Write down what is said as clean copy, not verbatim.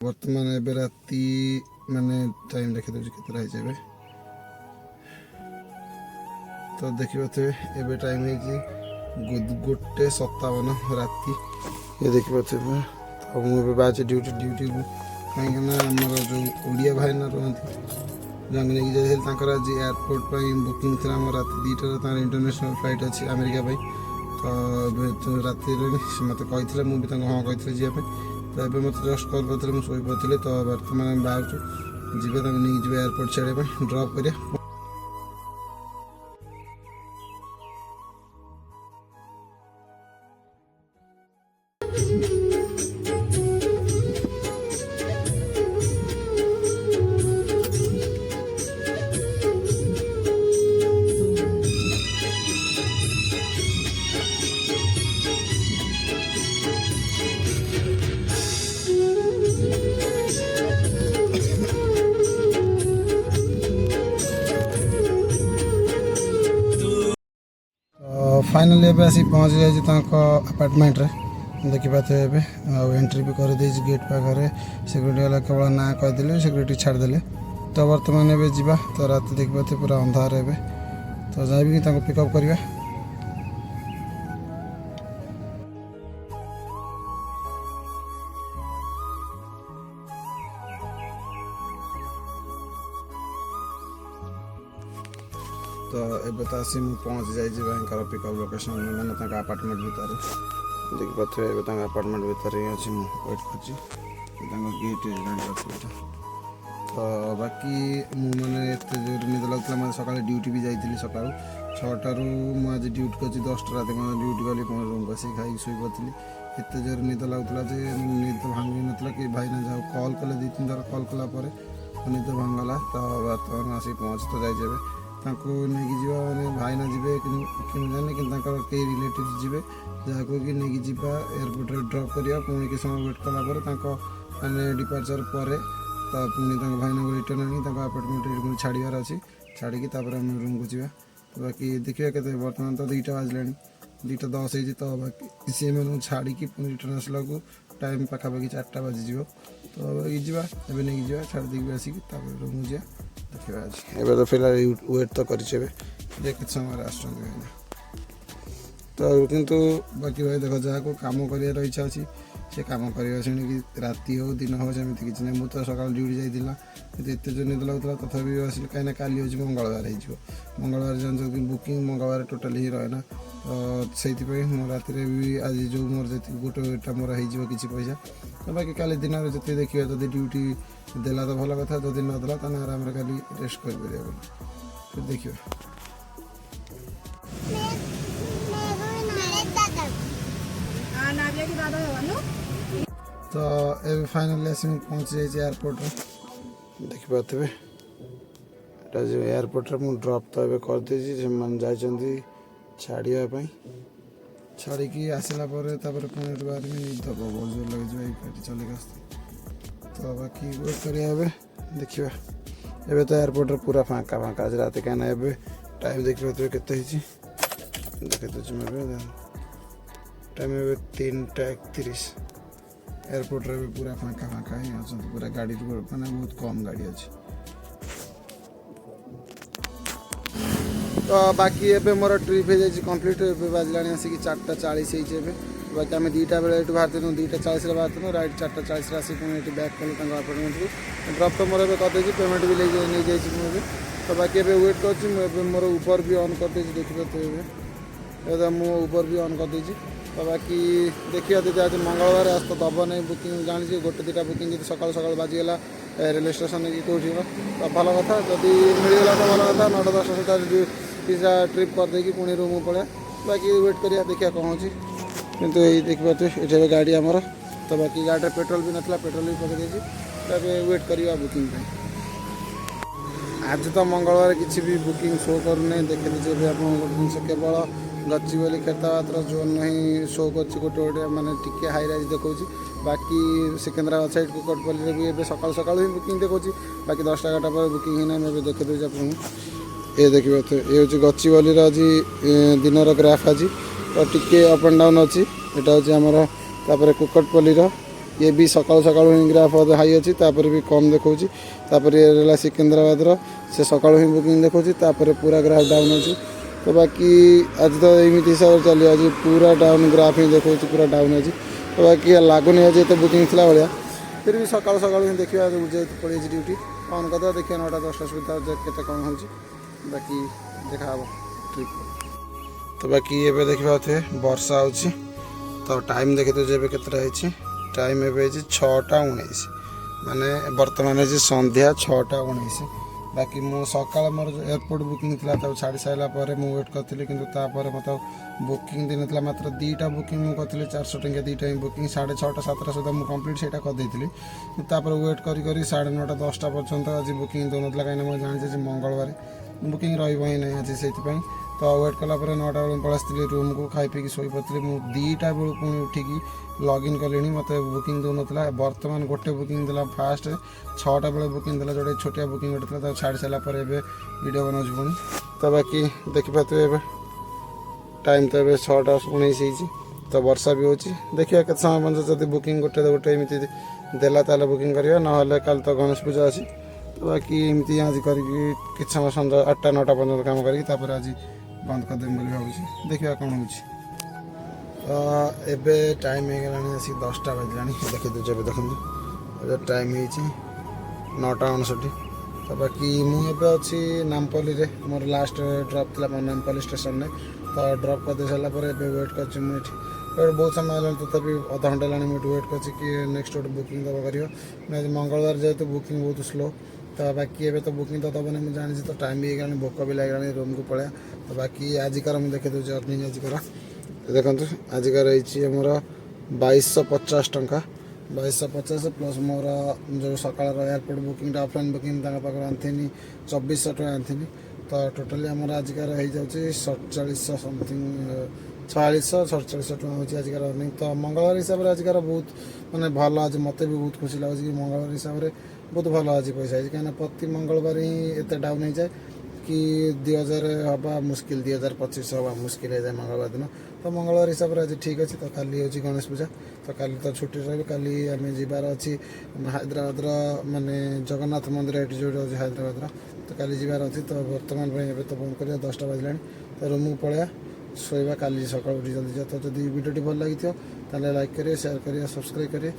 बर्तमान एबे राति माने टाइम देखि दउछि केते रहि जेबे तो देखिबो थे एबे टाइम है जी 1:57 राति ये देखिबो थे तो मु बाजे ड्यूटी कहीं ना हमर जो ओडिया भाई ना रहंती जंग ने जे तांकर आज एयरपोर्ट पर बुकिंग थरा हम राति 2टा तार इंटरनेशनल फ्लाइट अछि अमेरिका भाई तो राति रे मते कहिथिले मु भी तांग हां कहिथिले जिया पे तो एबे मते जस्ट कॉल करथिले मु सोई पथिले तो वर्तमान बाहर जिबे तांग नि जिबे एयरपोर्ट छाड़े पे ड्रॉप करे फाइनली एबे आसी पहुँच जाए अपार्टमेंट रे देखिपाते एबे एंट्री भी कर दे गेट पाखे सिक्यूरीटी वाला केवल ना कहदे सिक्यूरीटी छाड़देले तो बर्तमान एबे जीवा तो रात देखिपाते पूरा अंधार एबे तो जाबी कि पिकअप करवा तो एबे तो आसी मु पहुँच जाए भाई पिकअप लोकेशन मैंने अपार्टमेंट भीतर देखी पाथे एबे अपार्टमेंट भीतर ही अच्छी मु वेट करछि गेट तो बाकी मैंने एत जोर निद लगता मैं सका ड्यूटी भी जाइली सका 6टारू मुझे ड्यूटी कर 10टा रात ड्यूटी गली रूम बस खाई शुई पड़ी एत जोर निद लगुला निद भांगी नाला कि भाई ना जाओ कल कले 2-3 थर कल कलापर निद भांगला तो बर्तमान आसिक पहुँच तो जाए नहीं जी मैंने भाई ना जी जाने कि कई रिलेटिव जी जहाँ कि नहीं जावा एयरपोर्ट ड्रप करवा पुणी कि समय वेट कलापर मैंने डिपार्चर पर तो पुणी भाई ना रिटर्न आनी अपार्टमेंट छाड़ार अच्छी छाड़ी आम रूम को जावा तो बाकी देखिए के बर्तमान तो 2टा बाजला 2:10 हो तो बाकी सी मैं छाड़ी पुणी रिटर्न आसला टाइम पाखापाखि 4टा बाजिज तो जा नहीं जावा छाड़ देगी आसिक रूम जा देखा आज तो फिलहाल वेट तो कर समय आस तो किंतु बाकी भाई देख जहाँ को कम कर इच्छा अच्छी से कम करवा कि राति हो दिन हो सेमती किसी ना मुझे सका ड्यूटी जाइला एत जो निद लगुला तथापि आसिल कहीं काली हूँ मंगलवार हो मंगलवार जानते कि बुकिंग मंगलवार टोटाली ही रहे ना तो से राति भी आज जो मोर जी गोटेटा मोर हो किसी पैसा तो बाकी काली दिन जिते देखिए जब ड्यूटी देला तो भल कथा जदि नदेला तो आराम खाली रेस्ट कर फिर देखिए तो ए फाइनली आस पहुँच जाए एयरपोर्ट देखिपे जो एयरपोर्ट मुझे ड्रप तो ये करदे जा छाड़ापी छाड़ी आसला पुणी बाहर निद बहुत जोर लगे गाड़ी चलिक तो बाकी वेट करें देखा एबे तो एयरपोर्ट पूरा फाँका फाँका आज रात कहीं एबे टाइम देखिए केते देखे दूसरे टाइम ए 3:31 एयरपोर्ट रे पूरा फाँका फाँका ही अच्छा पूरा गाड़ी मैंने बहुत कम गाड़ी अच्छी तो बाकी एबे मोर ट्रिप हो जाए कम्प्लीट बाजला आसिक 4:40 हो बाकी आम 2टा बेले बाहर 2:40 बाहर राइट 4:40 आसिक पुणी बैक कलु अपार्टमेंट को ड्रप तो मोर करदे पेमेंट भी नहीं जाइए तो बाकी एबे वेट कर मोर उबर भी ऑन करदे देखिए मु उबर भी ऑन करदे तो बाकी देखिए दीदी आज मंगलवार आज तो दब नहीं बुकिंग जानी 1-2टा बुकिंग जी सका सका बाजिगला रेलवे स्टेशन की कौटी तो भल कथा जदि मिलगला तो भल कथा 9-10 सुधा ट्रिप करदे पुणी रूम पड़ा बाकी वेट करिया देखिए कौन होची किंतु यही देखिए ये गाड़ी आमर तो बाकी गाड़ी पेट्रोल भी नाला पेट्रोल भी पकड़ तो वेट करवा बुकिंग आज तो मंगलवार किसी भी बुकिंग शो करूना देखी दीजिए आप जिन केवल गच्चिबली खेताबाद जोन नहीं शो कर गोटे मैंने टिके हाई राइज देखा बाकी सिकंदराबाद साइड कुकटपल्ली भी ए सका सका ही बुकिंग देखा बाकी 10टा पर बुकिंग ही ना देखी दूसरी आपको ये देखिए ये हूँ गच्चिबली आज दिन ग्राफ आज तो टिके अप एंड डाउन अच्छी यहाँ हूँ आमर कुकटपल्ली ये भी सकाल सकाल ही ग्राफ हाई अच्छी भी कम देखा ये सिकंदराबाद से सकाल ही बुकिंग देखा पूरा ग्राफ डाउन अच्छी तो बाकी आज तो एमती हिसाब से चलिए आज पूरा डाउन ग्राफ ही देखा पूरा डाउन अच्छी तो बाकी लगुनि आज तो बुकिंग थी भाया फिर भी सकाल सकाल ही देखा जेहतु पड़े ड्यूटी ऑन करदा देखिए 9टा 10टा सुविधा केते कौन हो बाकी देखा ट्रिप तो बाकी ये देखा वर्षा हो तो टाइम देखे तो जब के टाइम ए 6टा 19 माने बर्तमान संध्या 6टा 19 बाकी मु सकाल मोर एयरपोर्ट बुकिंग थी छाड़ी सारा वेट करी कि मतलब बुकिंग दिन था मात्र 2टा बुकिंग मुझे 400 टंकिया 2टा ही बुकिंग 6:30 7टा सुधा मुझे कम्प्लीट से करदेली वेट करी 9:30 10टा पर्यंत आज बुकिंग दौन कहीं मुझे जानी मंगलवार बुकिंग रही ना आज से तो वेट कलापर 9टा बेलू पलि रूम को खाई पी शोई पड़ी मुझे 2टा बेलू पुणी उठिकी लॉगिन कली मत बुकिंग दौन बर्तमान गोटे बुकिंग देला फास्ट 6टा बेले बुकिंग देला जो छोटिया बुकिंग गोटे था छाड़ी सारापर वीडियो बनाऊँ पुणी तो बाकी देखिपे ए टाइम तो ये 6टा 19 तो वर्षा भी होची देखिए केत समय बंद जब बुकिंग गोटे गोटे एमती देला ताले बुकिंग करिया ना कल तो गणेश पूजा अच्छी तो बाकी एमती आज करके किछ समय सन्ध्या 8टा 9टा पर्यंत काम करके आज बंद करदेम बोली भाई देखिए कौन हो एबे टाइम हो गलानी आसी 10टा बजलानी देखी दूचे देखो टाइम हो 9टा 59 तो बाकी मुझे अच्छी नामपल्ली रे मोर लास्ट ड्रॉप थी मोर नामपल्ली स्टेशन में तो ड्रॉप कर सारापर वेट कर बहुत समय है तथापि अधा घंटा है वेट कर नेक्स्ट गोटे बुकिंग दबा कर मंगलवार जेहतु बुकिंग बहुत स्लो तो बाकी एबे तो बुकिंग तो दबनी मुझे जानी तो टाइम भी होगा भोक भी लगे रूम को पड़ा तो बाकी आजिकार मुझे देखे दूसरी अर्निंग आजिकार देखो आजिकार मोर 2250 टंका 2250 प्लस मोर जो सकाल एयरपोर्ट बुकिंग ऑफलाइन बुकिंग पाखे आनी 2400 टका आनी तो टोटाली आमर आजिकार हो जाए 4700 समथिंग 4600 टका हो आजिकार अर्निंग तो मंगलवार हिसाब से आजिकार बहुत माने भल आज मत भी बहुत खुशी लगे कि मंगलवार हिसाब से बहुत भल आज पैसा है कहीं प्रति मंगलवार ही एत डाउन हो जाए कि 2000 हवा मुस्किल 2025 हवा मुस्किल हो जाए मंगलवार दिन तो मंगलवार हिसाब से आज ठीक अच्छे तो काली हूँ गणेश पूजा तो काली तो छुट्टी रही काली आम जीवार अच्छी हैदराबाद माने जगन्नाथ मंदिर ये जो अच्छे हैदराबाद तो काली जीवार अच्छी तो बर्तमान तो बंद कर 10टा बजला तो रूम को पलैया शोवा काली सकाल उठी जल्दी जा तो जब वीडियो भल लगी लाइक करिए शेयर करिए सब्सक्राइब करिए।